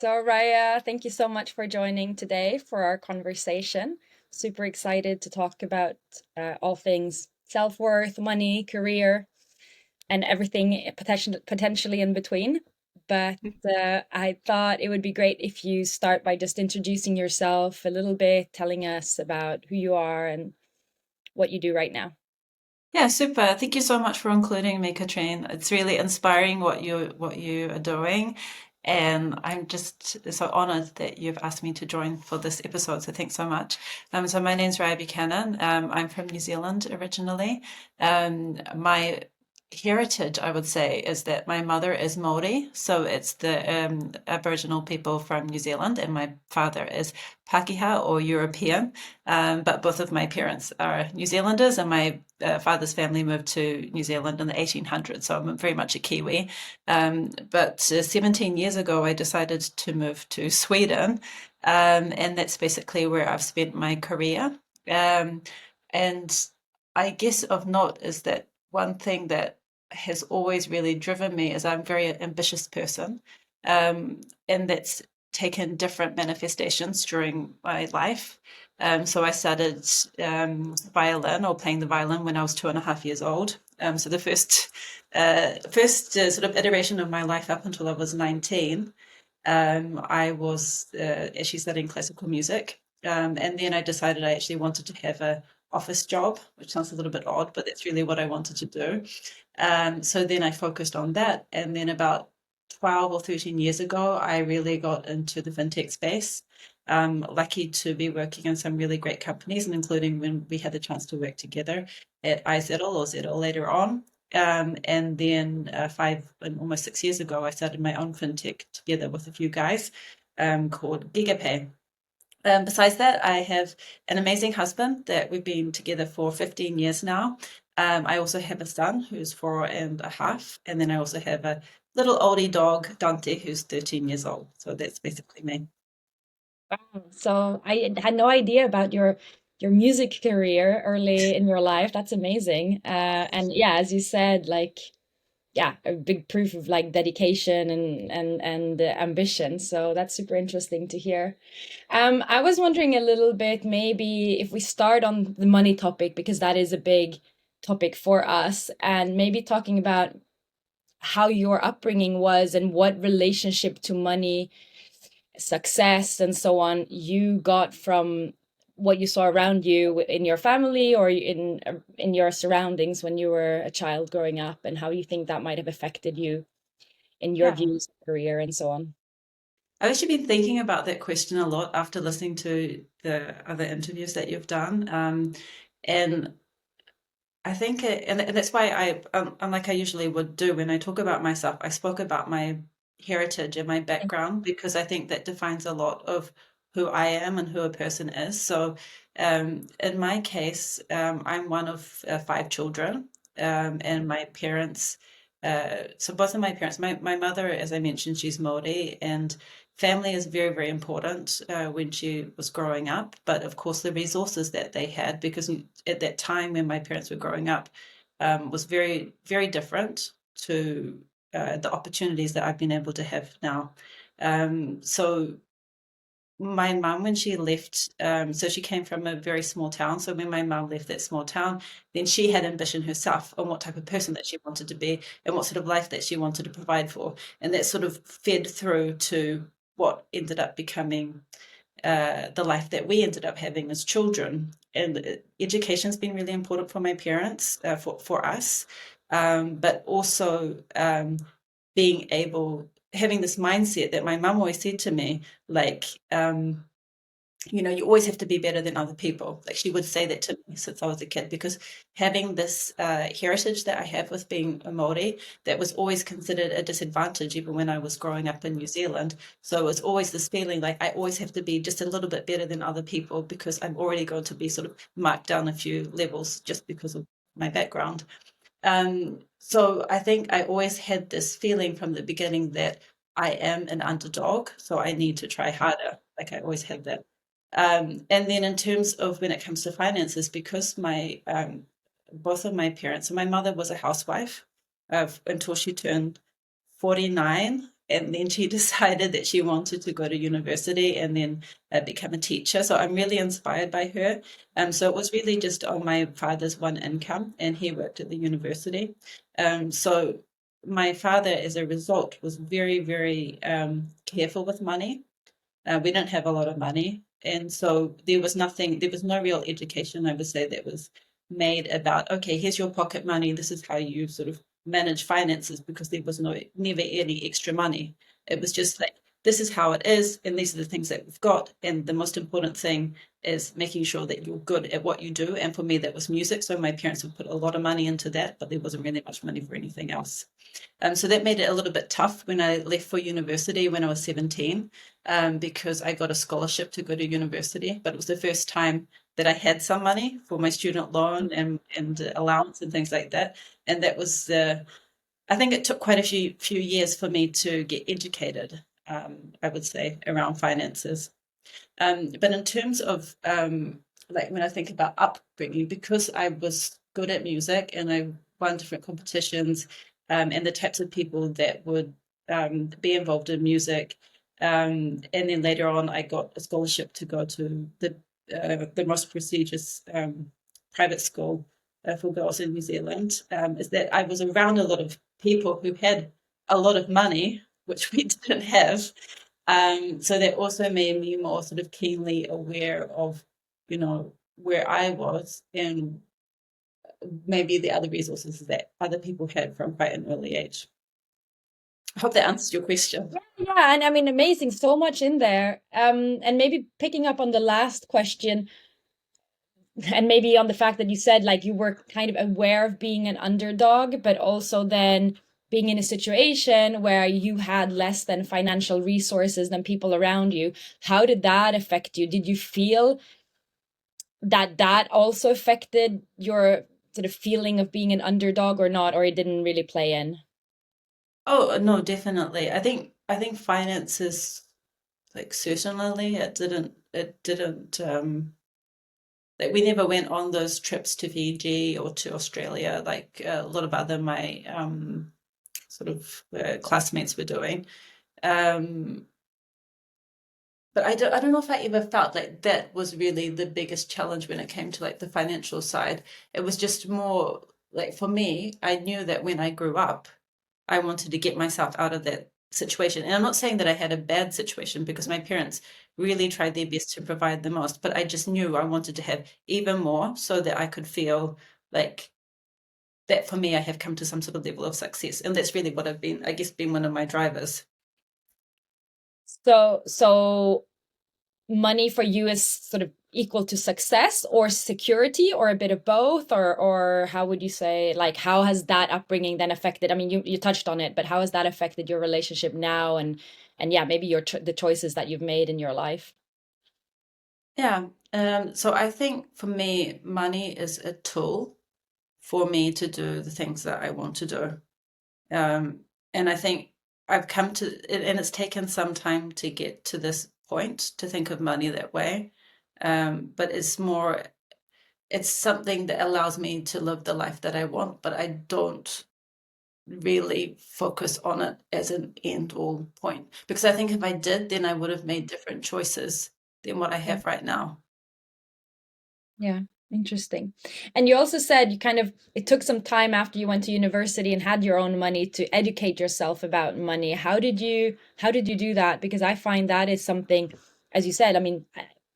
So, Raya, thank you so much for joining today for our conversation. Super excited to talk about all things self-worth, money, career, and everything potentially in between. But I thought it would be great if you start by just introducing yourself a little bit, telling us about who you are and what you do right now. Yeah, super. Thank you so much for including me, Catrine. It's really inspiring what you are doing, and I'm just so honored that you've asked me to join for this episode. So thanks so much. So my name's Raiha Buchanan. I'm from New Zealand originally. My heritage, I would say, is that my mother is Maori, so it's the Aboriginal people from New Zealand, and my father is Pakeha or European. But both of my parents are New Zealanders, and my father's family moved to New Zealand in the 1800s, so I'm very much a Kiwi. But 17 years ago, I decided to move to Sweden, and that's basically where I've spent my career. Um, and I guess of note is that one thing that has always really driven me is I'm a very ambitious person, and that's taken different manifestations during my life. So I started violin or playing the violin when I was 2.5 years old. So the first sort of iteration of my life up until I was 19, I was actually studying classical music. And then I decided I actually wanted to have a office job, which sounds a little bit odd, but that's really what I wanted to do. So then I focused on that. And then about 12 or 13 years ago, I really got into the fintech space. Lucky to be working in some really great companies, and including when we had the chance to work together at iZettle or Zettle later on. And then 5 and almost 6 years ago, I started my own fintech together with a few guys called Gigapay. Besides that, I have an amazing husband that we've been together for 15 years now. I also have a son who's 4.5, and then I also have a little oldie dog, Dante, who's 13 years old. So that's basically me. Wow. So I had no idea about your music career early in your life. That's amazing. And yeah, as you said, like yeah, a big proof of like dedication and ambition. So that's super interesting to hear. I was wondering a little bit, maybe if we start on the money topic, because that is a big topic for us, and maybe talking about how your upbringing was and what relationship to money, success, and so on you got from what you saw around you in your family or in your surroundings when you were a child growing up, and how you think that might have affected you in your Yeah. views, career, and so on. I've actually been thinking about that question a lot after listening to the other interviews that you've done. And I think, and that's why unlike I usually would do when I talk about myself, I spoke about my heritage and my background because I think that defines a lot of who I am and who a person is. So, in my case, I'm one of five children, and my parents. So both of my parents, my mother, as I mentioned, she's Maori, and family is very, very important when she was growing up. But of course, the resources that they had, because at that time when my parents were growing up, was very, very different to the opportunities that I've been able to have now. So my mum, when she left, so she came from a very small town. So when my mum left that small town, then she had ambition herself on what type of person that she wanted to be and what sort of life that she wanted to provide for. And that sort of fed through to what ended up becoming the life that we ended up having as children. And education's been really important for my parents, for us, but also being able having this mindset that my mum always said to me, like, you always have to be better than other people. Like she would say that to me since I was a kid, because having this heritage that I have with being a Māori, that was always considered a disadvantage, even when I was growing up in New Zealand. So it was always this feeling like I always have to be just a little bit better than other people because I'm already going to be sort of marked down a few levels just because of my background. So I think I always had this feeling from the beginning that I am an underdog, so I need to try harder. Like I always had that. And then in terms of when it comes to finances, because my both of my parents, so my mother was a housewife until she turned 49. and then she decided that she wanted to go to university and then become a teacher. So I'm really inspired by her. So it was really just on my father's one income, and he worked at the university. So my father, as a result, was very, very careful with money. We didn't have a lot of money. And so there was nothing, there was no real education, I would say, that was made about, okay, here's your pocket money. This is how you sort of manage finances, because there was never any extra money. It was just like, this is how it is. And these are the things that we've got. And the most important thing is making sure that you're good at what you do. And for me, that was music. So my parents would put a lot of money into that, but there wasn't really much money for anything else. So that made it a little bit tough when I left for university when I was 17, because I got a scholarship to go to university. But it was the first time that I had some money for my student loan and allowance and things like that. And that was I think it took quite a few years for me to get educated, I would say, around finances. But in terms of like when I think about upbringing, because I was good at music and I won different competitions, and the types of people that would be involved in music, and then later on I got a scholarship to go to the most prestigious private school for girls in New Zealand. Is that I was around a lot of people who had a lot of money, which we didn't have, so that also made me more sort of keenly aware of, where I was and maybe the other resources that other people had from quite an early age. I hope that answers your question. Yeah, and I mean, amazing, so much in there. And maybe picking up on the last question, and maybe on the fact that you said like you were kind of aware of being an underdog, but also then being in a situation where you had less than financial resources than people around you. How did that affect you? Did you feel that that also affected your sort of feeling of being an underdog or not, or it didn't really play in? Oh, no, definitely. I think finances, like certainly it didn't like we never went on those trips to Fiji or to Australia like a lot of other my sort of classmates were doing. Um, but I don't know if I ever felt like that was really the biggest challenge when it came to like the financial side. It was just more like for me, I knew that when I grew up, I wanted to get myself out of that situation. And I'm not saying that I had a bad situation because my parents really tried their best to provide the most, but I just knew I wanted to have even more so that I could feel like that for me, I have come to some sort of level of success. And that's really what I've been, I guess, been one of my drivers. So money for you is sort of equal to success or security or a bit of both, or how would you say, like, how has that upbringing then affected? I mean, you touched on it, but how has that affected your relationship now, and yeah, maybe the choices that you've made in your life? Yeah. So I think for me, money is a tool for me to do the things that I want to do. And I think I've come to it, and it's taken some time to get to this point to think of money that way. But it's something that allows me to live the life that I want, but I don't really focus on it as an end all point. Because I think if I did, then I would have made different choices than what I Yeah. have right now. Yeah, interesting. And you also said you kind of it took some time after you went to university and had your own money to educate yourself about money. How did you do that? Because I find that is something, as you said, I mean,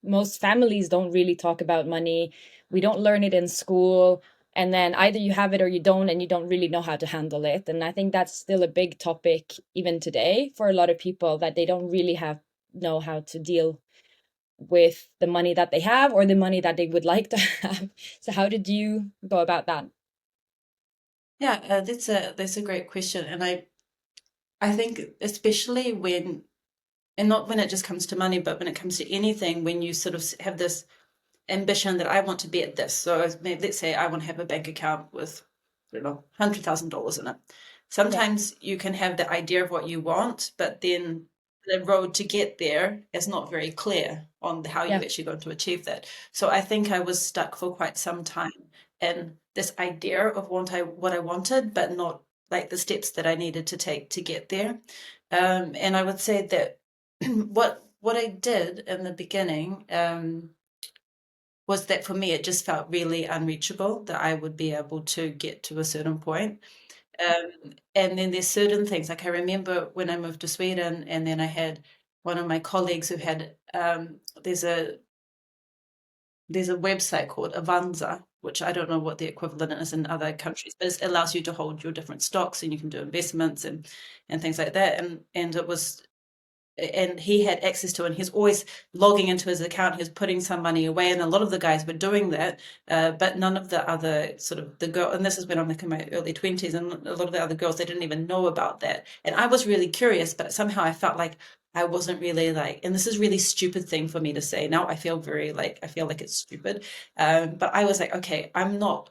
most families don't really talk about money. We don't learn it in school, and then either you have it or you don't, and you don't really know how to handle it. And I think that's still a big topic even today for a lot of people, that they don't really have know how to deal with the money that they have or the money that they would like to have. So how did you go about that? Yeah, that's a great question, and I think especially when, and not when it just comes to money, but when it comes to anything, when you sort of have this ambition that I want to be at this. So let's say I want to have a bank account with, I don't know, $100,000 in it. Yeah. Sometimes you can have the idea of what you want, but then the road to get there is not very clear on how Yeah. you're actually going to achieve that. So I think I was stuck for quite some time in this idea of what I wanted, but not like the steps that I needed to take to get there. And I would say that what I did in the beginning was that for me it just felt really unreachable that I would be able to get to a certain point. And then there's certain things like I remember when I moved to Sweden, and then I had one of my colleagues who had there's a website called Avanza, which I don't know what the equivalent is in other countries, but it allows you to hold your different stocks and you can do investments and things like that. And it was and he had access to it, and he's always logging into his account, he was putting some money away, and a lot of the guys were doing that, but none of the other sort of the girl, and this is when I'm like in my early 20s, and a lot of the other girls, they didn't even know about that. And I was really curious, but somehow I felt like I wasn't really like, and this is really stupid thing for me to say now, I feel very like, I feel like it's stupid, but I was like, okay, I'm not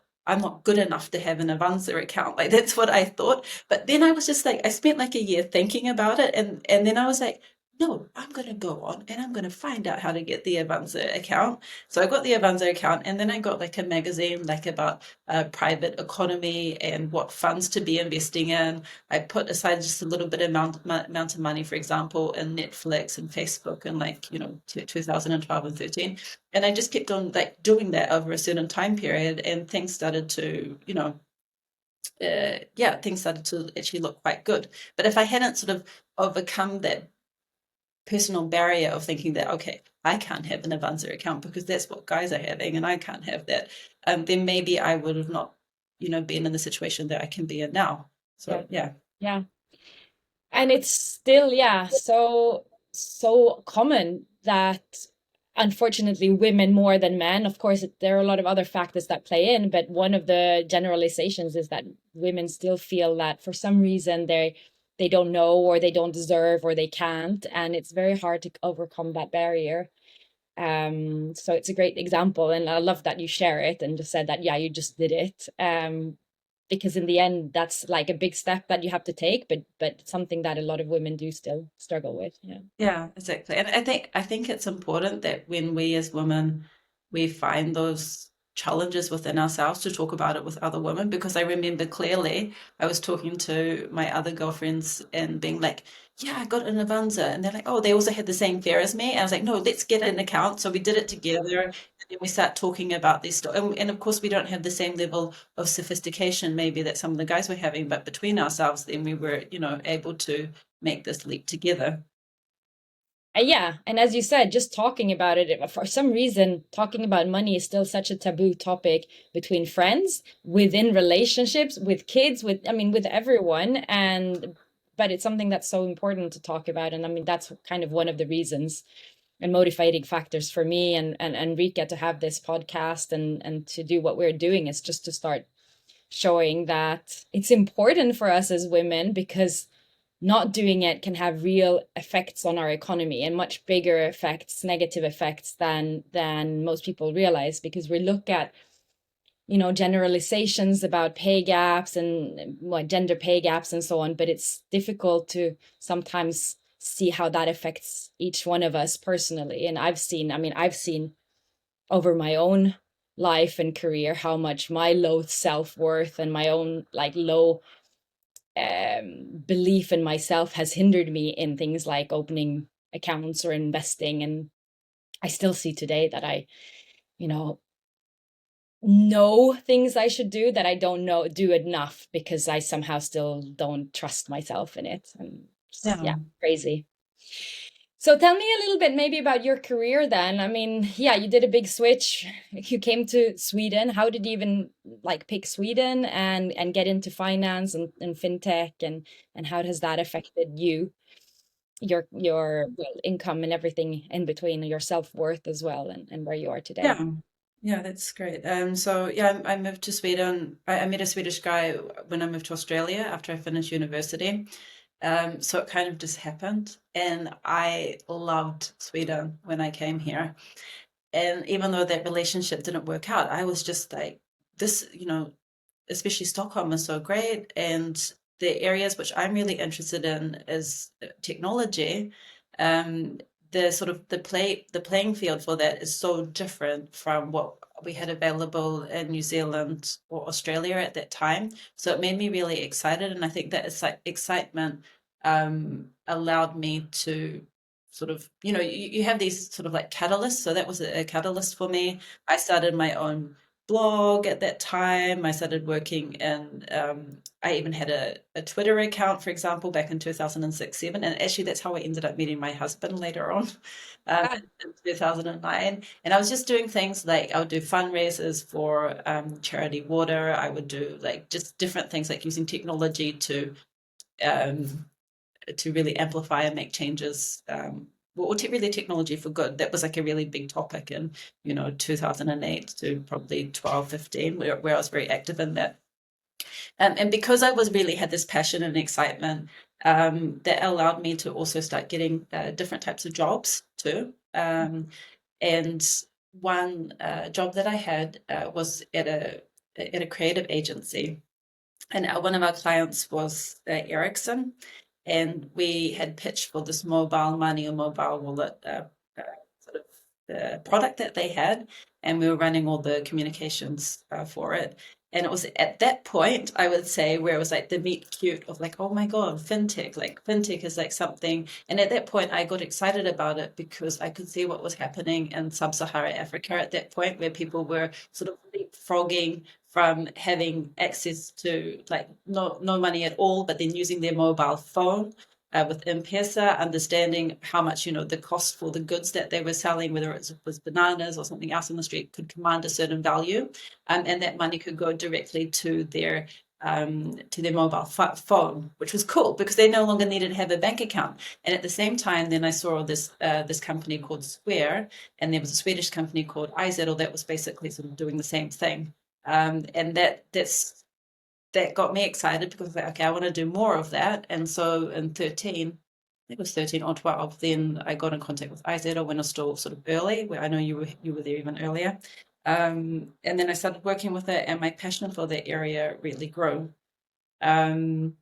good enough to have an Avanza account. Like that's what I thought. But then I was just like, I spent like a year thinking about it, and then I was like, no, I'm going to go on and I'm going to find out how to get the Avanza account. So I got the Avanza account, and then I got like a magazine like about private economy and what funds to be investing in. I put aside just a little bit amount of money, for example, in Netflix and Facebook and like, 2012 and 13. And I just kept on like doing that over a certain time period, and things started to, yeah, things started to actually look quite good. But if I hadn't sort of overcome that personal barrier of thinking that, okay, I can't have an Avanza account because that's what guys are having and I can't have that, then maybe I would have not, been in the situation that I can be in now. Yeah. So yeah. Yeah. And it's still, yeah, so common that unfortunately women more than men. Of course, there are a lot of other factors that play in, but one of the generalizations is that women still feel that for some reason they don't know or they don't deserve or they can't, and it's very hard to overcome that barrier. So it's a great example, and I love that you share it and just said that, yeah, you just did it. Because in the end, that's like a big step that you have to take, but something that a lot of women do still struggle with. Yeah. Yeah, exactly. And I think it's important that when we as women we find those challenges within ourselves to talk about it with other women, because I remember clearly I was talking to my other girlfriends and being like, yeah, I got an Avanza, and they're like, oh, they also had the same fear as me. And I was like, no, let's get an account. So we did it together, and then we start talking about this stuff. And of course we don't have the same level of sophistication maybe that some of the guys were having, but between ourselves then we were, able to make this leap together. Yeah, and as you said, just talking about it, for some reason, talking about money is still such a taboo topic between friends, within relationships, with kids, with, I mean, with everyone. But it's something that's so important to talk about. And I mean, that's kind of one of the reasons and motivating factors for me and Enrique to have this podcast and to do what we're doing, is just to start showing that it's important for us as women, because not doing it can have real effects on our economy, and much bigger effects, negative effects, than most people realize, because we look at, generalizations about pay gaps and what gender pay gaps and so on, but it's difficult to sometimes see how that affects each one of us personally. And I've seen over my own life and career how much my low self-worth and my own like low belief in myself has hindered me in things like opening accounts or investing. And I still see today that I, you know things I should do that I don't know do enough, because I somehow still don't trust myself in it. And Yeah. yeah, crazy. So tell me a little bit maybe about your career then. I mean, yeah, you did a big switch. You came to Sweden. How did you even like pick Sweden and get into finance and fintech, and how has that affected you, your well, income and everything in between, your self-worth as well, and where you are today? Yeah, yeah, that's great. So yeah, I moved to Sweden. I met a Swedish guy when I moved to Australia after I finished university. So it kind of just happened, and I loved Sweden when I came here. And even though that relationship didn't work out, I was just like, this, especially Stockholm is so great, and the areas which I'm really interested in is technology. Um, the sort of the playing field for that is so different from what we had available in New Zealand or Australia at that time. So it made me really excited, and I think that excitement allowed me to sort of, you have these sort of like catalysts. So that was a catalyst for me. I started my own blog at that time. I started working in, I even had a Twitter account, for example, back in 2006, 7. And actually, that's how I ended up meeting my husband later on Ah, in 2009. And I was just doing things like I would do fundraisers for charity water. I would do like just different things like using technology um, to really amplify and make changes, or to really technology for good. That was like a really big topic in 2008 to probably 12, 15, where I was very active in that. And because I was really had this passion and excitement, that allowed me to also start getting different types of jobs too. And one job that I had was at a creative agency, and one of our clients was Ericsson, and we had pitched for this mobile money or mobile wallet sort of product that they had, and we were running all the communications for it. And it was at that point, I would say, where it was like the meet cute of like, oh my God, fintech. Like fintech is like something. And at that point, I got excited about it because I could see what was happening in sub-Saharan Africa at that point, where people were sort of leapfrogging from having access to like no money at all, but then using their mobile phone with M-Pesa, understanding how much, the cost for the goods that they were selling, whether it was bananas or something else on the street, could command a certain value, and that money could go directly to their mobile phone, which was cool because they no longer needed to have a bank account. And at the same time, then I saw this company called Square, and there was a Swedish company called iZettle that was basically sort of doing the same thing. And that got me excited because I was like, okay, I want to do more of that. And so in 13, I think it was 13 or 12, then I got in contact with iZettle when I was still sort of early, where I know you were there even earlier. And then I started working with it, and my passion for that area really grew. Um,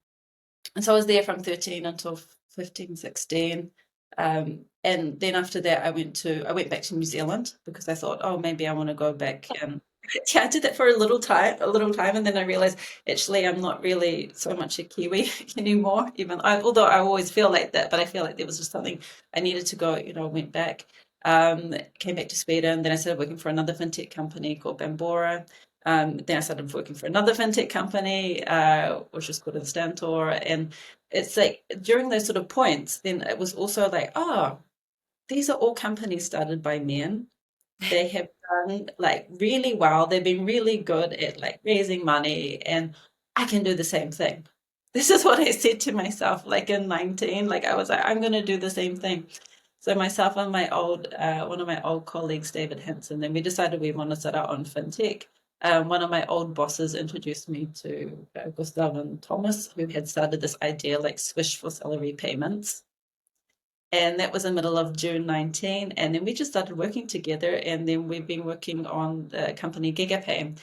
and so I was there from 13 until 15, 16. And then after that, I went back to New Zealand because I thought, oh, maybe I want to go back. And yeah, I did that for a little time, and then I realized actually I'm not really so much a Kiwi anymore. Although I always feel like that, but I feel like there was just something I needed to go. Went back, came back to Sweden. Then I started working for another fintech company called Bambora. Then I started working for another fintech company, which was called Instantor. And it's like during those sort of points, then it was also like, oh, these are all companies started by men. They have done like really well. They've been really good at like raising money, and I can do the same thing. This is what I said to myself, like in 19, like I was like, I'm going to do the same thing. So myself and one of my old colleagues, David Henson, then we decided we want to start our own fintech. One of my old bosses introduced me to Gustav and Thomas, who had started this idea like Swish for salary payments. And that was in the middle of June 19. And then we just started working together. And then we've been working on the company Gigapay.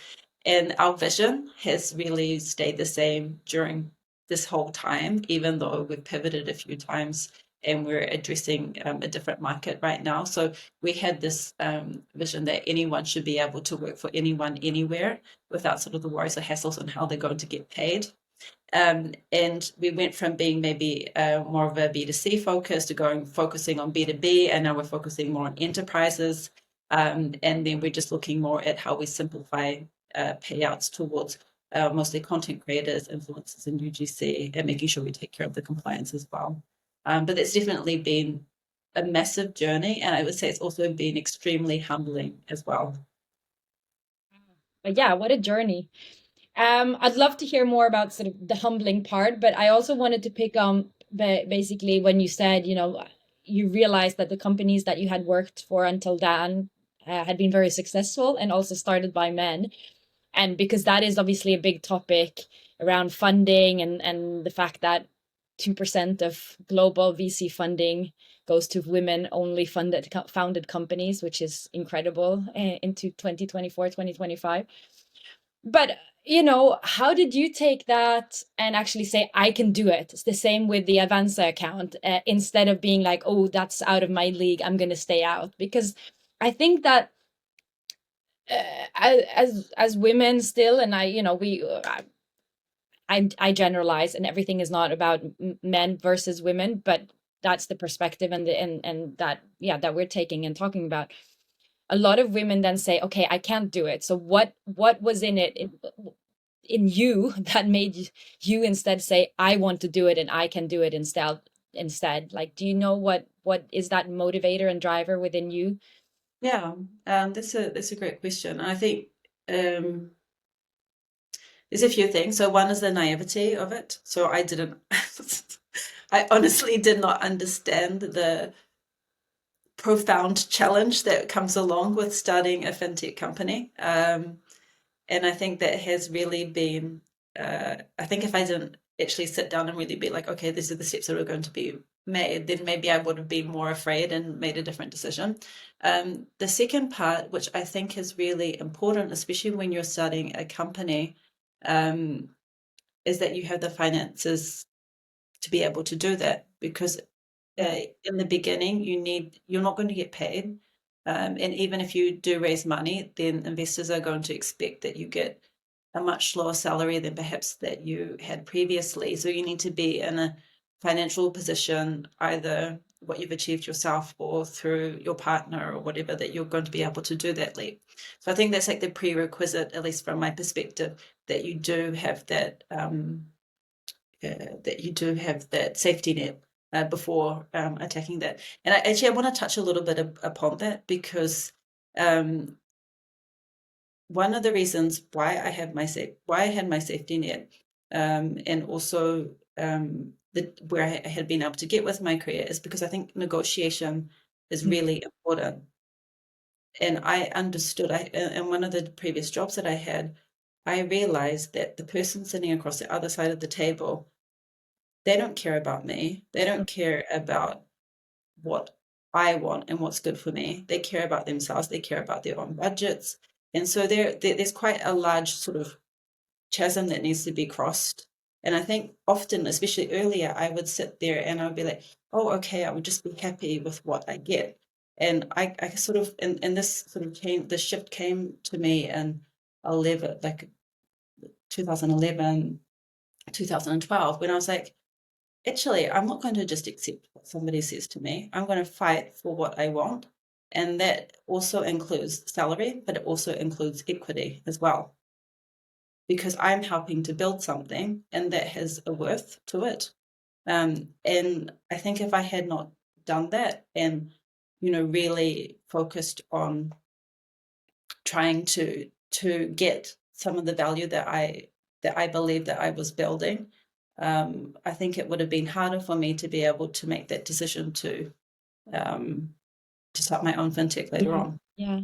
And our vision has really stayed the same during this whole time, even though we've pivoted a few times and we're addressing a different market right now. So we had this vision that anyone should be able to work for anyone, anywhere, without sort of the worries or hassles on how they're going to get paid. And we went from being maybe more of a B2C focus to focusing on B2B, and now we're focusing more on enterprises. And then we're just looking more at how we simplify payouts towards mostly content creators, influencers, and UGC, and making sure we take care of the compliance as well. But it's definitely been a massive journey, and I would say it's also been extremely humbling as well. but yeah, what a journey. I'd love to hear more about sort of the humbling part, but I also wanted to pick on basically when you said, you realized that the companies that you had worked for until then had been very successful and also started by men. And because that is obviously a big topic around funding and the fact that 2% of global VC funding goes to women only founded companies, which is incredible into 2024, 2025. But how did you take that and actually say, I can do it? It's the same with the Avanza account, instead of being like, oh, that's out of my league, I'm going to stay out. Because I think that as women still, and I, I generalize, and everything is not about men versus women, but that's the perspective and that, yeah, that we're taking and talking about. A lot of women then say, okay, I can't do it. So what was in it in you that made you instead say, I want to do it and I can do it instead? Like, do you know what is that motivator and driver within you? Yeah, that's a great question. I think um, there's a few things. So one is the naivety of it. So I didn't, I honestly did not understand the profound challenge that comes along with starting a fintech company. And I think that has really been, I think if I didn't actually sit down and really be like, okay, these are the steps that are going to be made, then maybe I would have been more afraid and made a different decision. The second part, which I think is really important, especially when you're starting a company, um, is that you have the finances to be able to do that, because in the beginning you're not going to get paid, and even if you do raise money, then investors are going to expect that you get a much lower salary than perhaps that you had previously. So you need to be in a financial position, either what you've achieved yourself or through your partner or whatever, that you're going to be able to do that leap. So I think that's like the prerequisite, at least from my perspective, that you do have that safety net before attacking that. And I want to touch a little bit upon that, because um, one of the reasons why I had my safety net, and also where I had been able to get with my career, is because I think negotiation is Mm, really important. And I understood, in one of the previous jobs that I had, I realized that the person sitting across the other side of the table, they don't care about me. They mm, don't care about what I want and what's good for me. They care about themselves. They care about their own budgets. And so there's quite a large sort of chasm that needs to be crossed. And I think often, especially earlier, I would sit there and I would be like, oh, okay, I would just be happy with what I get. And I sort of, and this sort of came, the shift came to me in 11, like 2011, 2012, when I was like, actually, I'm not going to just accept what somebody says to me. I'm going to fight for what I want. And that also includes salary, but it also includes equity as well, because I'm helping to build something and that has a worth to it. And I think if I had not done that and, really focused on trying to get some of the value that I believe that I was building, I think it would have been harder for me to be able to make that decision um, to start my own fintech later mm, on. yeah.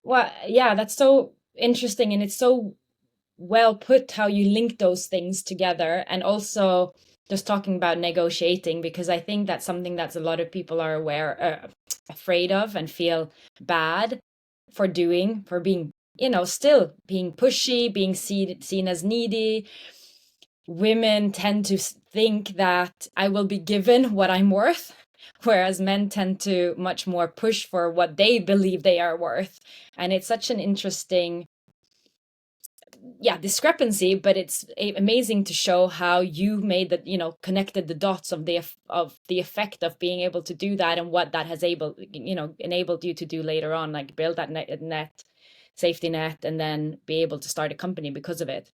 Well, yeah, that's so interesting, and it's so well put how you link those things together. And also just talking about negotiating, because I think that's something that's a lot of people are afraid of and feel bad for doing, for being, still being pushy, being seen as needy. Women tend to think that I will be given what I'm worth, whereas men tend to much more push for what they believe they are worth. And it's such an interesting, yeah, discrepancy, but it's amazing to show how you made that, connected the dots of the effect of being able to do that, and what that has enabled you to do later on, like build that net safety net, and then be able to start a company because of it.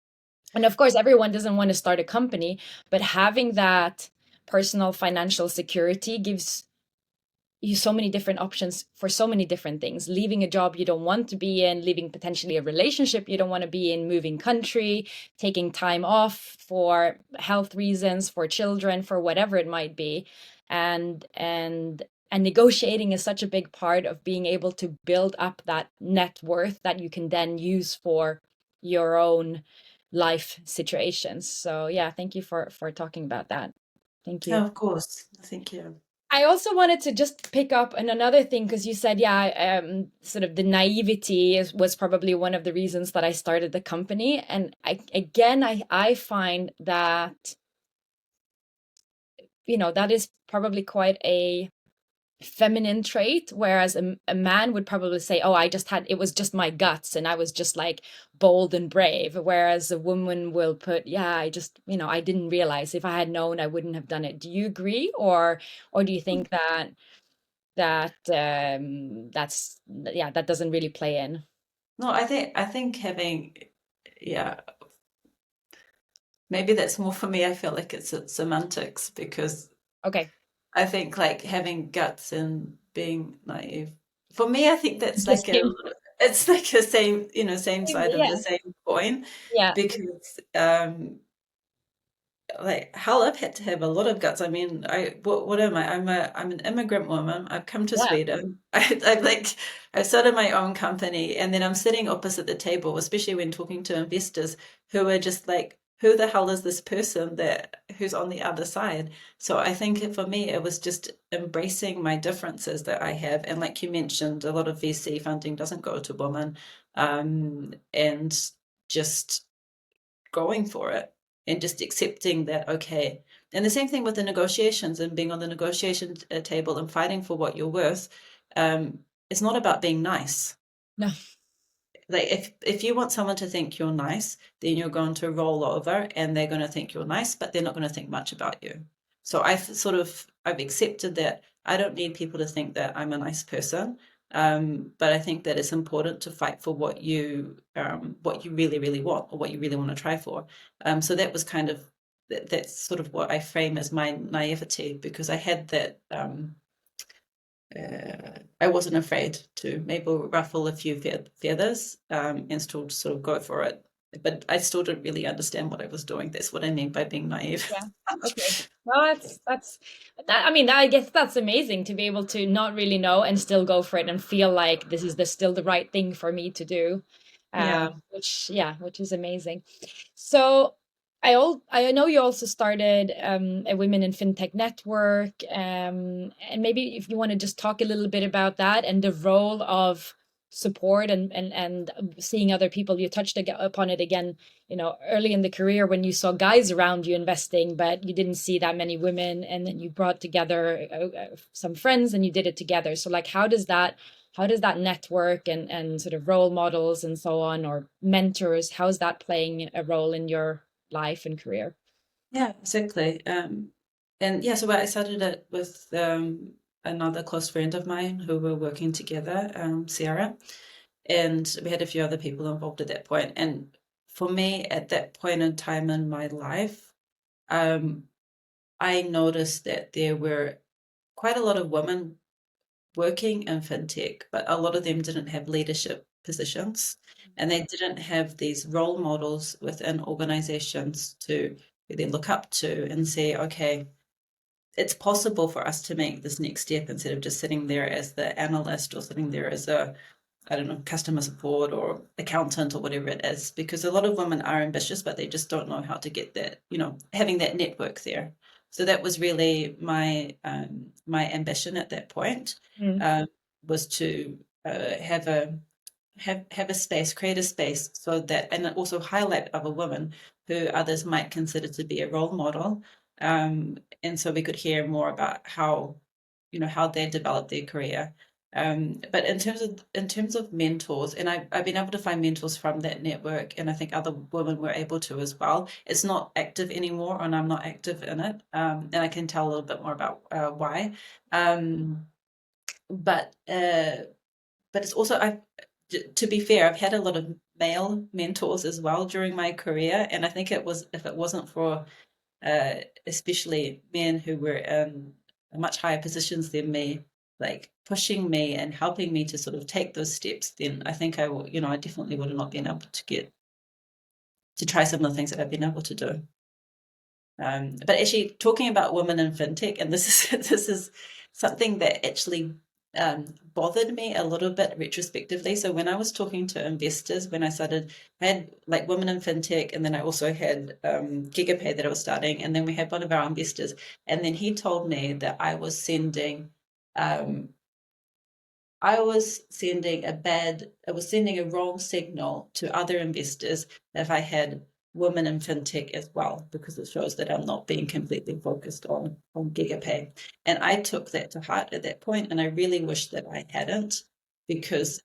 And of course, everyone doesn't want to start a company, but having that personal financial security gives you so many different options for so many different things. Leaving a job you don't want to be in, leaving potentially a relationship you don't want to be in, moving country, taking time off for health reasons, for children, for whatever it might be. And negotiating is such a big part of being able to build up that net worth that you can then use for your own life situations. So yeah, thank you for talking about that. Thank you. Oh, of course. Thank you. I also wanted to just pick up on another thing, because you said, yeah, sort of the naivety was probably one of the reasons that I started the company. And I find that, that is probably quite a feminine trait, whereas a man would probably say, oh, I just had, it was just my guts and I was just like bold and brave, whereas a woman will put, yeah, I just, I didn't realize, if I had known I wouldn't have done it. Do you agree, or do you think that that's, yeah, that doesn't really play in? No, I think having, yeah, maybe that's more for me. I feel like it's semantics, because Okay. I think like having guts and being naive. For me, I think that's The like a, same. it's like a same, same side of the Yeah. same coin, Yeah. because like hell, I've had to have a lot of guts. I mean, what am I? I'm an immigrant woman. I've come to Yeah. Sweden. I've started my own company, and then I'm sitting opposite the table, especially when talking to investors who are just like, who the hell is this person that who's on the other side? So I think for me, it was just embracing my differences that I have, and like you mentioned, a lot of VC funding doesn't go to women, and just going for it and just accepting that, okay. And the same thing with the negotiations and being on the negotiation table and fighting for what you're worth. It's not about being nice. No. Like if you want someone to think you're nice, then you're going to roll over and they're going to think you're nice, but they're not going to think much about you. So I've accepted that I don't need people to think that I'm a nice person. But I think that it's important to fight for what you really, really want, or what you really want to try for. So that was kind of that's sort of what I frame as my naivety, because I had that I wasn't afraid to maybe ruffle a few feathers, and still sort of go for it. But I still didn't really understand what I was doing. That's what I mean by being naive. Yeah. Okay. Well, I mean, I guess that's amazing to be able to not really know and still go for it and feel like this is still the right thing for me to do. Yeah. Which, yeah, which is amazing. So I know you also started a Women in Fintech network, and maybe if you want to just talk a little bit about that and the role of support and seeing other people. You touched upon it again, early in the career when you saw guys around you investing, but you didn't see that many women, and then you brought together some friends and you did it together. So like, how does that network and sort of role models and so on, or mentors, how is that playing a role in your life and career? Yeah, exactly. And yeah, so I started it with another close friend of mine who were working together, Sarah, and we had a few other people involved at that point. And for me, at that point in time in my life, um, I noticed that there were quite a lot of women working in fintech, but a lot of them didn't have leadership positions, and they didn't have these role models within organizations to really look up to and say, okay, it's possible for us to make this next step, instead of just sitting there as the analyst or sitting there as a, I don't know, customer support or accountant or whatever it is, because a lot of women are ambitious, but they just don't know how to get that, having that network there. So that was really my ambition at that point, Mm. um, was to have a space, create a space, so that, and also highlight other women who others might consider to be a role model, and so we could hear more about how they developed their career. But in terms of mentors, and I've been able to find mentors from that network, and I think other women were able to as well. It's not active anymore, and I'm not active in it, and I can tell a little bit more about why. Um, but it's also, to be fair, I've had a lot of male mentors as well during my career, and I think if it wasn't for especially men who were in much higher positions than me, like pushing me and helping me to sort of take those steps, then I think I definitely would have not been able to get to try some of the things that I've been able to do. But actually, talking about women in fintech, and this is this is something that actually bothered me a little bit retrospectively. So when I was talking to investors, when I had like women in fintech, and then I also had Gigapay that I was starting, and then we had one of our investors, and then he told me that um, I was sending a wrong signal to other investors if I had women in fintech as well, because it shows that I'm not being completely focused on Gigapay. And I took that to heart at that point, and I really wish that I hadn't, because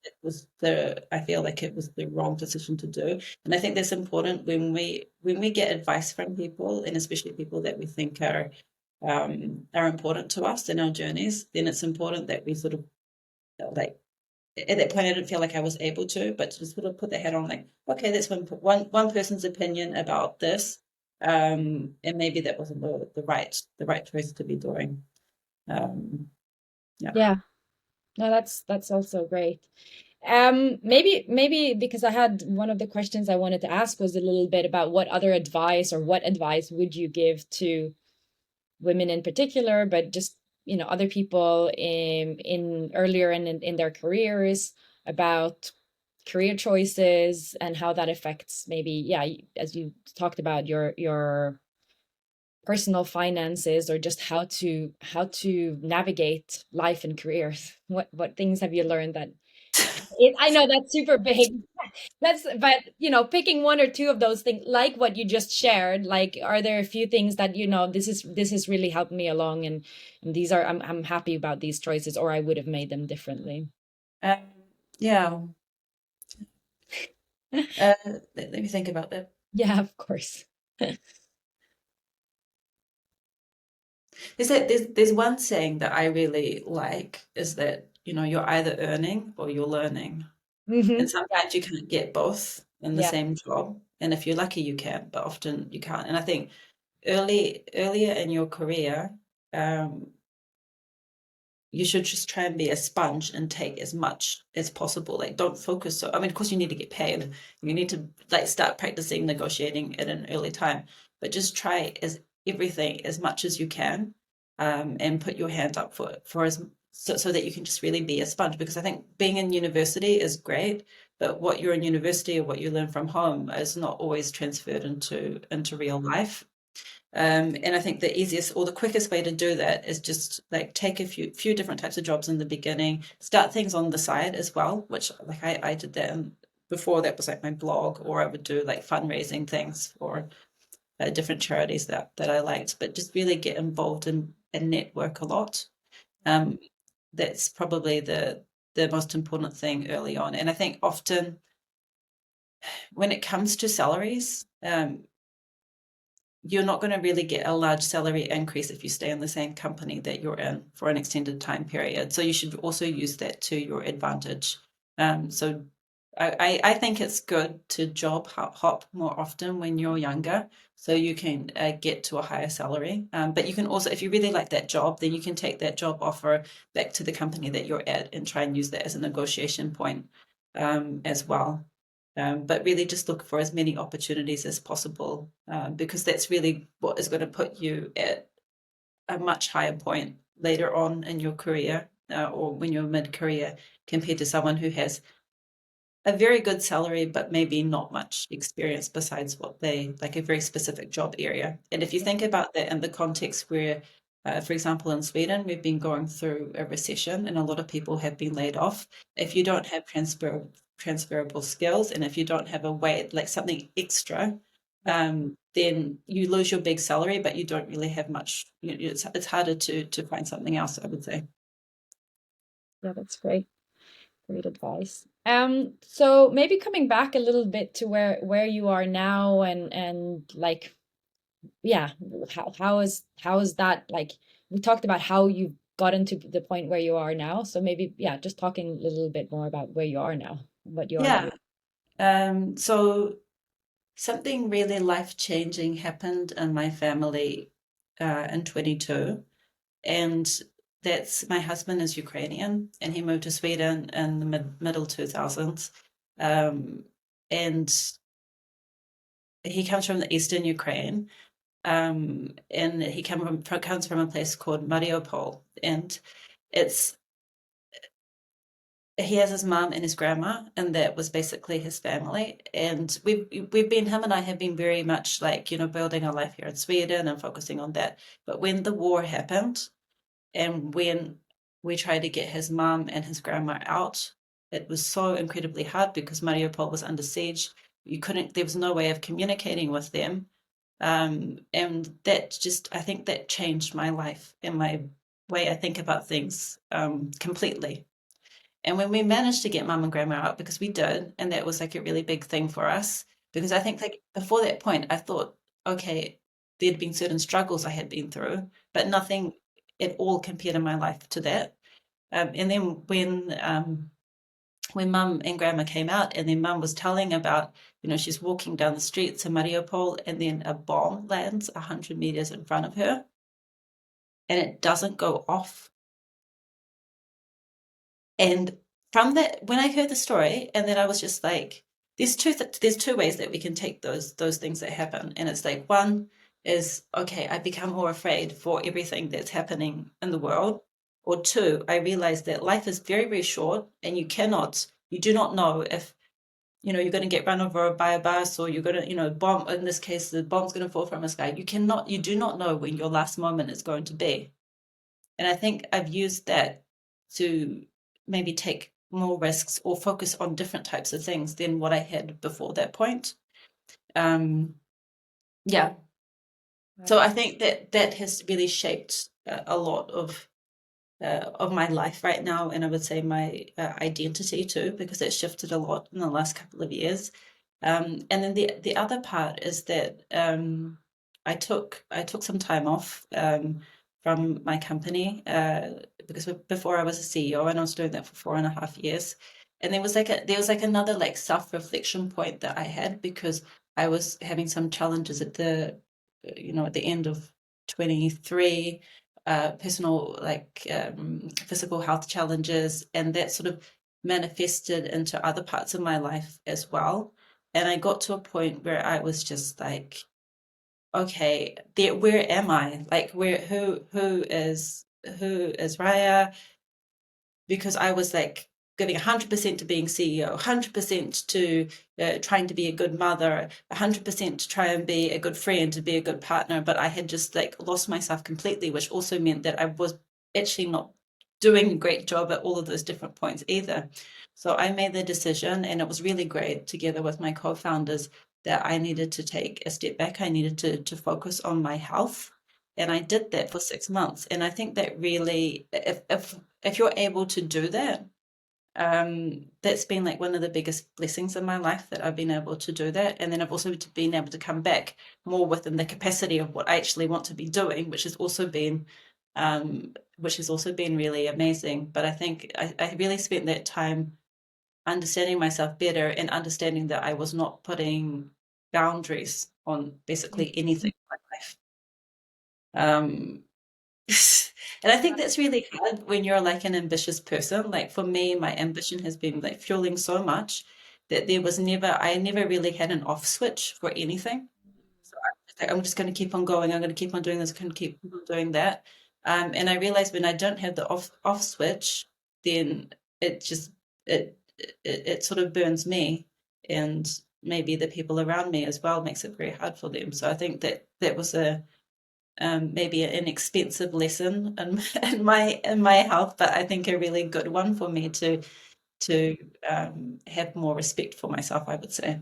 I feel like it was the wrong decision to do. And I think that's important when we get advice from people, and especially people that we think are important to us in our journeys, then it's important that we sort of like at that point I didn't feel like I was able to, but to sort of put the hat on, like, okay, that's one person's opinion about this, and maybe that wasn't the right choice to be doing. Yeah. Yeah. No, that's also great. Maybe because I had one of the questions I wanted to ask was a little bit about what other advice or what advice would you give to women in particular, but just, other people in earlier in their careers about career choices and how that affects maybe, yeah, as you talked about your personal finances, or just how to navigate life and careers. What things have you learned that I know that's super big. But picking one or two of those things, like what you just shared, like, are there a few things that, this has really helped me along, and these are, I'm happy about these choices, or I would have made them differently. Um, yeah. Let me think about that. Yeah, of course. There's one saying that I really like, is that, you're either earning or you're learning. And Hmm. sometimes you can't get both in the Yeah. same job. And if you're lucky, you can, but often you can't. And I think earlier in your career, um, you should just try and be a sponge and take as much as possible. Like, don't focus. So, I mean, of course, you need to get paid. You need to like start practicing negotiating at an early time, but just try as everything as much as you can, and put your hand up for as so that you can just really be a sponge. Because I think being in university is great, but what you're in university or what you learn from home is not always transferred into real life. And I think the easiest or the quickest way to do that is just like take a few different types of jobs in the beginning, start things on the side as well, which like I did that, and before that was like my blog, or I would do like fundraising things for different charities that I liked, but just really get involved and network a lot. Um, that's probably the most important thing early on. And I think often when it comes to salaries, you're not going to really get a large salary increase if you stay in the same company that you're in for an extended time period. So you should also use that to your advantage. So I think it's good to job hop more often when you're younger, so you can get to a higher salary. But you can also, if you really like that job, then you can take that job offer back to the company that you're at and try and use that as a negotiation point, as well. But really just look for as many opportunities as possible, because that's really what is going to put you at a much higher point later on in your career, or when you're mid-career, compared to someone who has a very good salary, but maybe not much experience besides what they like, a very specific job area. And if you think about that in the context where, for example, in Sweden, we've been going through a recession and a lot of people have been laid off. If you don't have transferable skills, and if you don't have a way, like something extra, Yeah. then you lose your big salary, but you don't really have much. It's harder to find something else, I would say. Yeah, that's great. Great advice. So maybe coming back a little bit to where you are now, and like, yeah, how is that, like, we talked about how you got into the point where you are now. So maybe, yeah, just talking a little bit more about where you are now, what you are Yeah. doing. So something really life-changing happened in my family in 22, and that's my husband is Ukrainian, and he moved to Sweden in the middle 2000s. Um, and he comes from the eastern Ukraine, and he comes from a place called Mariupol, and it's he has his mom and his grandma, and that was basically his family. And him and I have been very much like, building our life here in Sweden and focusing on that. But when the war happened, and when we tried to get his mom and his grandma out, it was so incredibly hard because Mariupol was under siege. there was no way of communicating with them. And that just, I think that changed my life and my way I think about things completely. And when we managed to get mum and grandma out, because we did, and that was like a really big thing for us, because I think like before that point, I thought, okay, there'd been certain struggles I had been through, but nothing at all compared in my life to that. And then when mum and grandma came out, and then mum was telling about, she's walking down the street to Mariupol, and then a bomb lands 100 meters in front of her, and it doesn't go off. And from that, when I heard the story, and then I was just like, there's two ways that we can take those things that happen, and it's like, one is, okay, I become more afraid for everything that's happening in the world, or two, I realized that life is very, very short, and you do not know if you're going to get run over by a bus, or you're going to, bomb. In this case, the bomb's going to fall from the sky. You do not know when your last moment is going to be. And I think I've used that to maybe take more risks or focus on different types of things than what I had before that point. Um, yeah. So Wow. I think that has really shaped a lot of my life right now, and I would say my identity too, because it shifted a lot in the last couple of years. And then the other part is that I took some time off from my company because before I was a CEO, and I was doing that for 4.5 years. And there was like another like self-reflection point that I had, because I was having some challenges at the end of 23, personal like physical health challenges, and that sort of manifested into other parts of my life as well. And I got to a point where I was just like, okay, where am I? Like, who is Raiha? Because I was like giving 100% to being CEO, 100% to trying to be a good mother, 100% to try and be a good friend, to be a good partner. But I had just like lost myself completely, which also meant that I was actually not doing a great job at all of those different points either. So I made the decision, and it was really great together with my co-founders, that I needed to take a step back. I needed to focus on my health. And I did that for 6 months. And I think that really, if you're able to do that, that's been like one of the biggest blessings in my life, that I've been able to do that. And then I've also been able to come back more within the capacity of what I actually want to be doing, which has also been really amazing. But I think I really spent that time understanding myself better, and understanding that I was not putting boundaries on basically anything in my life. Um, And I think that's really hard when you're like an ambitious person. Like for me, my ambition has been like fueling so much that I never really had an off switch for anything. So I'm just going to keep on going. I'm going to keep on doing this. I'm going to keep on doing that. And I realized when I don't have the off switch, then it just it sort of burns me, and maybe the people around me as well, makes it very hard for them. So I think that was a maybe an expensive lesson in my health, but I think a really good one for me to have more respect for myself, I would say.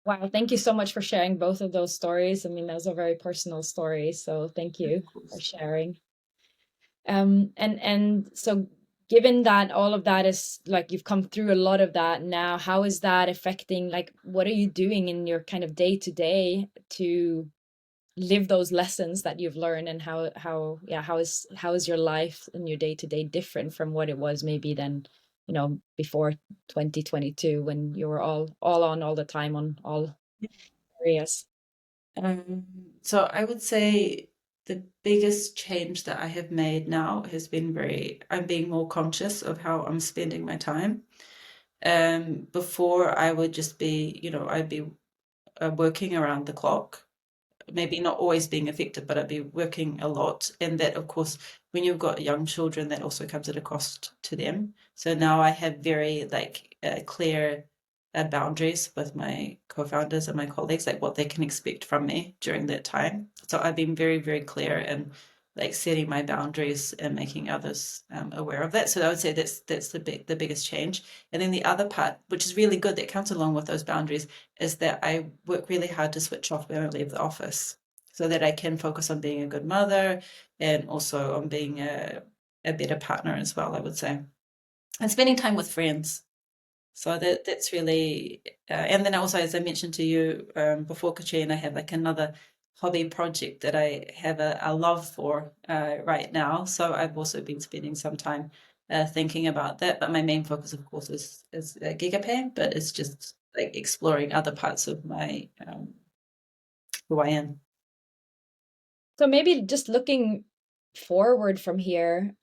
Wow, thank you so much for sharing both of those stories. I mean, those are very personal stories, so thank Of you for course. sharing. And so given that all of that is like you've come through a lot of that now, how is that affecting, like what are you doing in your kind of day to day to live those lessons that you've learned, and how is your life in your day to day different from what it was maybe then, before 2022 when you were all on all the time on all areas? Um, so I would say the biggest change that I have made now has been I'm being more conscious of how I'm spending my time. Before I would just be, I'd be working around the clock, maybe not always being effective, but I'd be working a lot. And that, of course, when you've got young children, that also comes at a cost to them. So now I have very like clear boundaries with my co-founders and my colleagues, like what they can expect from me during that time. So I've been very, very clear, and like setting my boundaries and making others aware of that. So I would say that's the biggest change. And then the other part, which is really good, that comes along with those boundaries, is that I work really hard to switch off when I leave the office, so that I can focus on being a good mother and also on being a better partner as well, I would say, and spending time with friends. So that's really, and then also, as I mentioned to you before, Catrine, I have like another hobby project that I have a love for right now. So I've also been spending some time thinking about that. But my main focus, of course, is Gigapay, but it's just like exploring other parts of my who I am. So maybe just looking forward from here,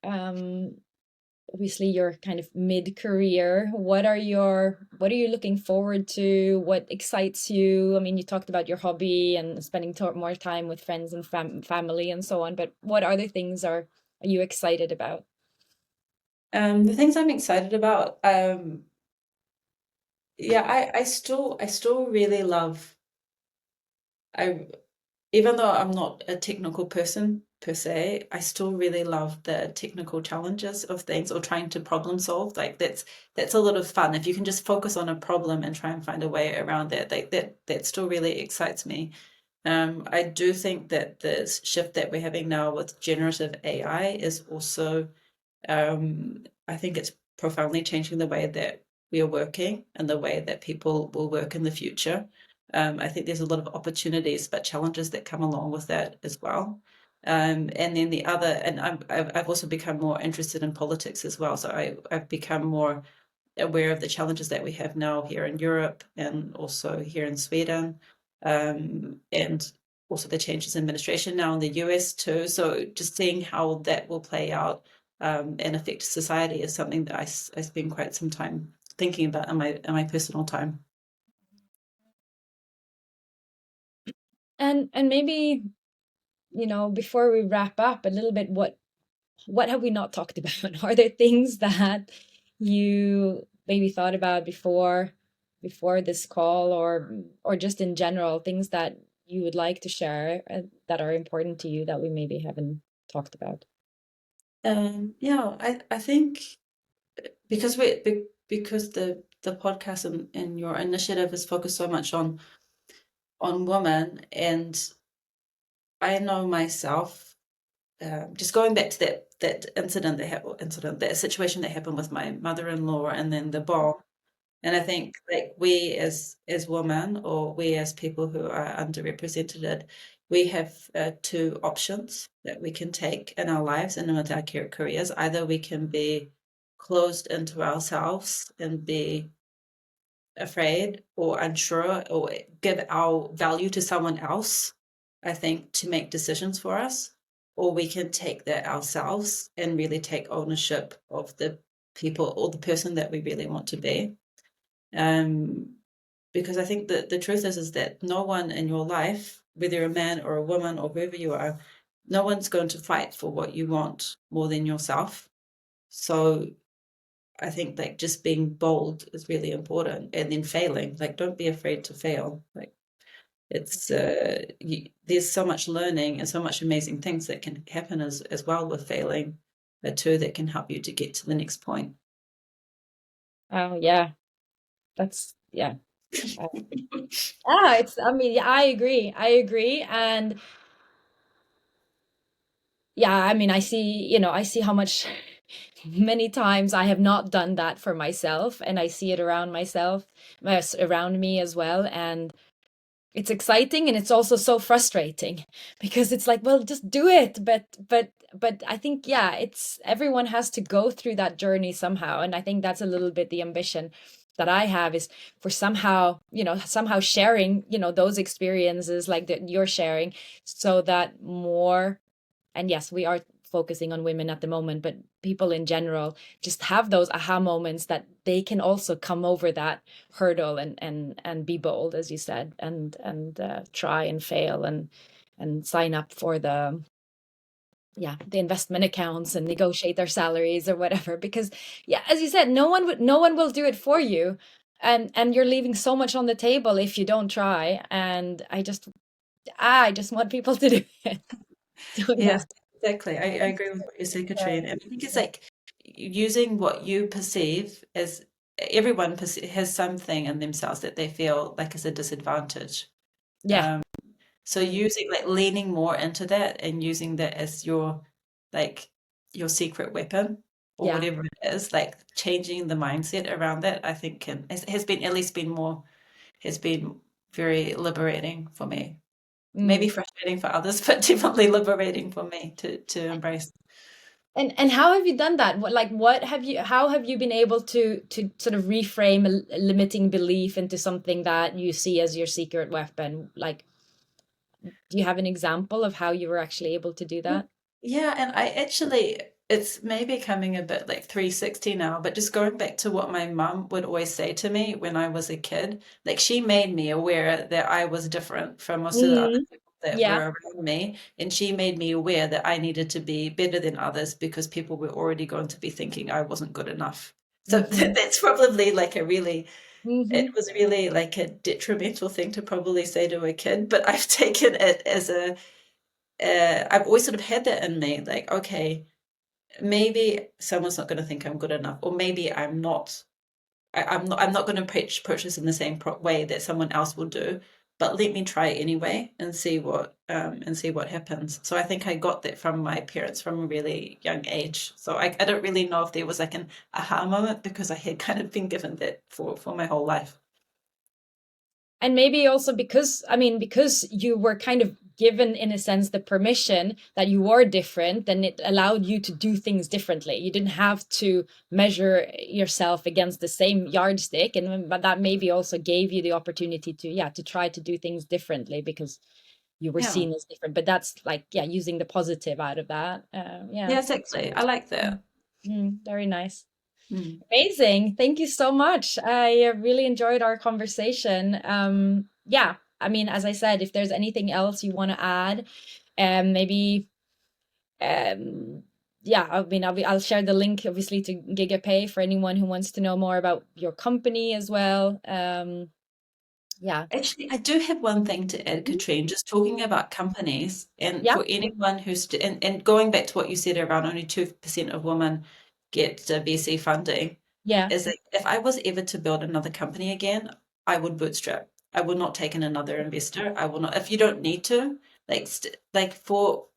obviously you're kind of mid-career. What are you looking forward to? What excites you? I mean, you talked about your hobby and spending more time with friends and family and so on, but what other things are you excited about? The things I'm excited about, yeah, I still really love. I Even though I'm not a technical person per se, I still really love the technical challenges of things, or trying to problem solve. Like that's a lot of fun. If you can just focus on a problem and try and find a way around that, that still really excites me. I do think that the shift that we're having now with generative AI is also, I think it's profoundly changing the way that we are working and the way that people will work in the future. I think there's a lot of opportunities, but challenges that come along with that as well. And then the other, and I've also become more interested in politics as well. So I've become more aware of the challenges that we have now here in Europe and also here in Sweden, and also the changes in administration now in the US too. So just seeing how that will play out and affect society is something that I spend quite some time thinking about in my personal time. And maybe, before we wrap up a little bit, what have we not talked about? Are there things that you maybe thought about before this call, or just in general, things that you would like to share that are important to you that we maybe haven't talked about? Yeah, I think because because the podcast and your initiative is focused so much on women, and I know myself, just going back to that incident, that situation that happened with my mother-in-law, and then the bomb. And I think, like, we as women, or we as people who are underrepresented, we have two options that we can take in our lives and in our careers. Either we can be closed into ourselves and be afraid or unsure, or give our value to someone else, I think, to make decisions for us. Or we can take that ourselves and really take ownership of the people or the person that we really want to be. Um, because I think that the truth is that no one in your life, whether you're a man or a woman or whoever you are, no one's going to fight for what you want more than yourself. So I think like just being bold is really important, and then failing. Like, don't be afraid to fail. Like, it's there's so much learning and so much amazing things that can happen as well with failing, too, that can help you to get to the next point. Oh yeah, that's yeah. Uh, it's, I mean, yeah, I agree, and yeah, I mean, I see how much many times I have not done that for myself, and I see it around around me as well, and it's exciting, and it's also so frustrating because it's like, well, just do it, but I think, yeah, it's everyone has to go through that journey somehow, and I think that's a little bit the ambition that I have, is for somehow sharing, those experiences like that you're sharing, so that more, and yes, we are focusing on women at the moment, but people in general just have those aha moments that they can also come over that hurdle, and be bold, as you said, and try and fail, and sign up for the investment accounts and negotiate their salaries or whatever, because yeah, as you said, no one will do it for you, and you're leaving so much on the table if you don't try, and I just want people to do it. So Yeah. yes. Exactly. I agree with what you said, Catrine. And I think it's like using what you perceive as everyone has something in themselves that they feel like is a disadvantage. Yeah. Um, so Mm. using like leaning more into that and using that as your like your secret weapon or Yeah. whatever it is, like changing the mindset around that, I think has been at least been more has been very liberating for me. Maybe Mm. frustrating for others, but definitely liberating for me to embrace. And how have you done that? What have you how have you been able to sort of reframe a limiting belief into something that you see as your secret weapon? Like, do you have an example of how you were actually able to do that? Yeah, and I actually, it's maybe coming a bit like 360 now, but just going back to what my mum would always say to me when I was a kid, like she made me aware that I was different from most of the other Mm. people that Yeah. were around me. And she made me aware that I needed to be better than others because people were already going to be thinking I wasn't good enough. So Hmm. that's probably like a really, it Hmm. was really like a detrimental thing to probably say to a kid, but I've taken it as I've always sort of had that in me, like, okay, maybe someone's not going to think I'm good enough, or maybe I'm not. I'm not going to approach this in the same way that someone else will do. But let me try anyway and see what happens. So I think I got that from my parents from a really young age. So I don't really know if there was like an aha moment because I had kind of been given that for my whole life. And maybe also because, I mean, because you were kind of given, in a sense, the permission that you are different, then it allowed you to do things differently. You didn't have to measure yourself against the same yardstick. And but that maybe also gave you the opportunity to, yeah, to try to do things differently because you were Yeah, seen as different. But that's like, yeah, using the positive out of that. Yeah, yeah, that's exactly. I great. like Mm. that. Very nice. Mm. Amazing. Thank you so much. I really enjoyed our conversation. Yeah, I mean, as I said, if there's anything else you want to add, maybe, um, yeah, I mean, I'll share the link obviously to Gigapay for anyone who wants to know more about your company as well. Yeah. Actually, I do have one thing to add, Mhm. Katrine, just talking about companies and Yeah. for anyone and going back to what you said around only 2% of women get VC funding, Yeah. is that if I was ever to build another company again, I would bootstrap. I would not take in another investor. I will not, if you don't need to, like for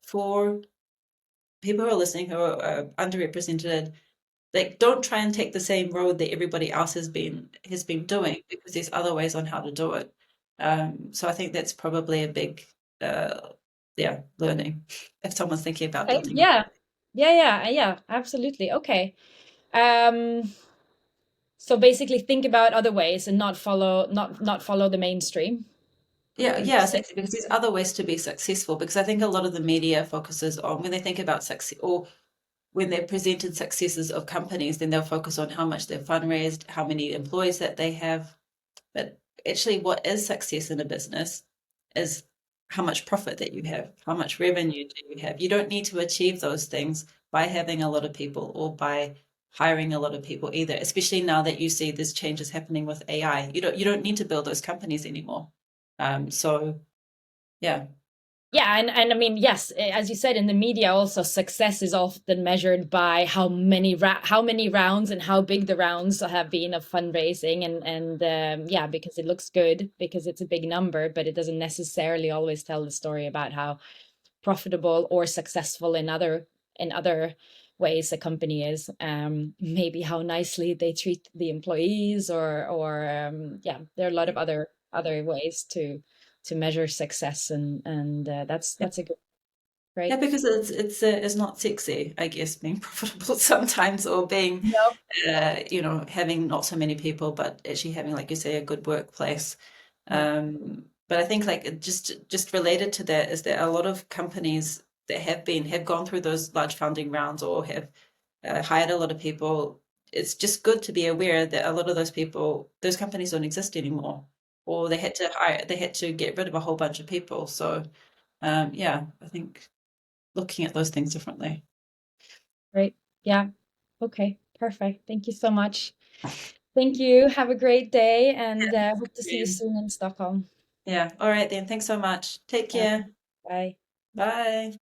people who are listening who are underrepresented, like don't try and take the same road that everybody else has been doing because there's other ways on how to do it. So I think that's probably a big uh yeah, learning if someone's thinking about Okay. building. Yeah. Yeah. Absolutely. Okay. Um, so basically think about other ways and not follow the mainstream. Yeah, Would you yeah, say? exactly. Because there's other ways to be successful. Because I think a lot of the media focuses on when they think about success or when they're presented successes of companies, then they'll focus on how much they've fundraised, how many employees that they have. But actually, what is success in a business is how much profit that you have, how much revenue do you have. You don't need to achieve those things by having a lot of people or by hiring a lot of people either, especially now that you see this changes happening with AI. You don't need to build those companies anymore. So yeah. Yeah, and I mean, yes, as you said in the media, also success is often measured by how many rounds and how big the rounds have been of fundraising, and yeah, because it looks good because it's a big number, but it doesn't necessarily always tell the story about how profitable or successful in other ways a company is. Maybe how nicely they treat the employees, or yeah, there are a lot of other ways to measure success, and that's a good Yeah, great. because it's not sexy, I guess, being profitable sometimes or being, No. having not so many people, but actually having, like you say, a good workplace. Yeah. But I think like just related to that is that a lot of companies that have gone through those large funding rounds or have hired a lot of people. It's just good to be aware that a lot of those companies don't exist anymore, or they had to get rid of a whole bunch of people. So yeah, I think looking at those things differently. Great. Yeah. Okay. Perfect. Thank you so much. Thank you. Have a great day, and hope to see you Yeah. soon in Stockholm. Yeah. All right then. Thanks so much. Take All right. care. Bye. Bye.